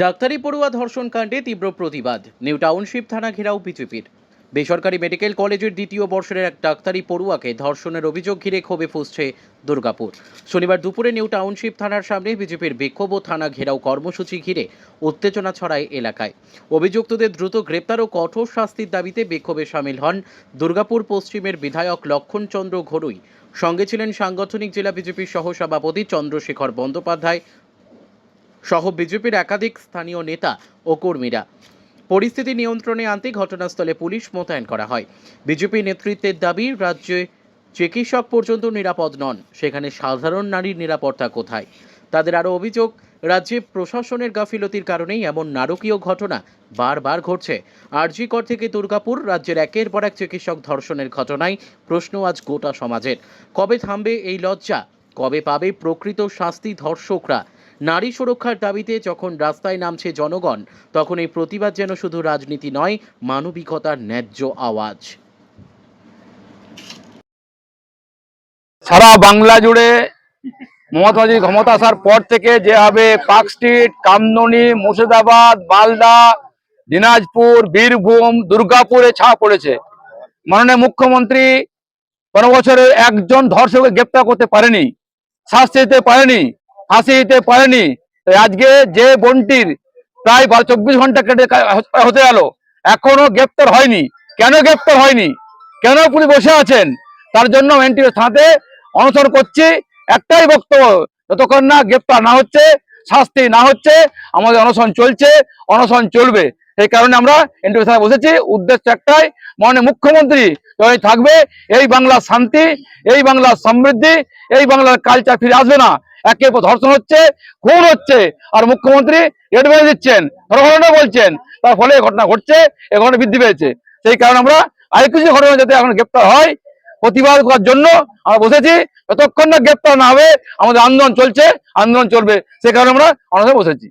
ডাক্তারি পড়ুয়া ধর্ষণ কাণ্ডে তীব্র প্রতিবাদ। নিউ টাউনশিপ থানা ঘেরাও বিজেপির। বেসরকারি মেডিকেল কলেজের দ্বিতীয় বর্ষের এক ডাক্তারি পড়ুয়াকে ধর্ষণের অভিযোগ ঘিরে ক্ষোভে ফুঁসছে দুর্গাপুর। শনিবার দুপুরে নিউ টাউনশিপ থানার সামনে বিজেপির বিক্ষোভ ও থানা ঘেরাও কর্মসূচি ঘিরে উত্তেজনা ছড়ায় এলাকায়। অভিযুক্তদের দ্রুত গ্রেপ্তার ও কঠোর শাস্তির দাবিতে বিক্ষোভে সামিল হন দুর্গাপুর পশ্চিমের বিধায়ক লক্ষণচন্দ্র ঘড়ুই। সঙ্গে ছিলেন সাংগঠনিক জেলা বিজেপির সহসভাপতি চন্দ্রশেখর বন্দ্যোপাধ্যায় সহ বিজেপির একাধিক স্থানীয় নেতা ও কর্মীরা। পরিস্থিতি নিয়ন্ত্রণে আনতে ঘটনাস্থলে পুলিশ মোতায়েন করা হয়। বিজেপি নেতৃত্বের দাবি, রাজ্যে চিকিৎসক পর্যন্ত নিরাপদ নন, সেখানে সাধারণ নারীর নিরাপত্তা কোথায়? তাদের আরও অভিযোগ, রাজ্যে প্রশাসনের গাফিলতির কারণেই এমন নারকীয় ঘটনা বারবার ঘটছে। আরজি কর থেকে দুর্গাপুর, রাজ্যের একের পর এক চিকিৎসক ধর্ষণের ঘটনায় প্রশ্ন আজ গোটা সমাজের। কবে থামবে এই লজ্জা? কবে পাবে প্রকৃত শাস্তি ধর্ষকরা? নারী সুরক্ষার দাবিতে যখন রাস্তায় নামছে জনগণ, তখন এই প্রতিবাদ যেন শুধু রাজনীতি নয়, মানবিকতার ন্যায্য আওয়াজ। সারা বাংলা জুড়ে মমতা ব্যানার্জি ক্ষমতা আসার পর থেকে যেভাবে পার্ক স্ট্রিট, কামদুনি, মুর্শিদাবাদ, মালদা, দিনাজপুর, বীরভূম, দুর্গাপুরে ছাপ পড়েছে। মাননীয় মুখ্যমন্ত্রী ১৫ বছরে একজন ধর্ষককে গ্রেপ্তার করতে পারেনি, শাস্তি দিতে পারেনি, ফাঁসি দিতে পারেনি। তাই আজকে যে বোনটির প্রায় ২৪ ঘন্টা কেটে হতে গেল, এখনো গ্রেপ্তার হয়নি। কেন গ্রেপ্তার হয়নি? কেন পুলিশ বসে আছেন? তার জন্য এনটিভি থানাতে অনশন করছি। একটাই বক্তব্য, যতক্ষণ না গ্রেপ্তার না হচ্ছে, শাস্তি না হচ্ছে, আমাদের অনশন চলছে, অনশন চলবে। সেই কারণে আমরা এনটিভি থানায় বসেছি। উদ্দেশ্য একটাই, মাননীয় মুখ্যমন্ত্রী যখন থাকবে, এই বাংলার শান্তি, এই বাংলার সমৃদ্ধি, এই বাংলার কালচার ফিরে আসবে না। একের পর ধর্ষণ হচ্ছে, খুন হচ্ছে, আর মুখ্যমন্ত্রী এডভাইস দিচ্ছেন, ঘটনা বলছেন, তার ফলে এই ঘটনা ঘটছে, এই ঘটনা বৃদ্ধি পেয়েছে। সেই কারণে আমরা আর কিছু ঘটনা যাতে এখন গ্রেপ্তার হয়, প্রতিবাদ করার জন্য আমরা বসেছি। যতক্ষণ না গ্রেপ্তার না হবে, আমাদের আন্দোলন চলছে, আন্দোলন চলবে। সেই কারণে আমরা অনশনে বসেছি।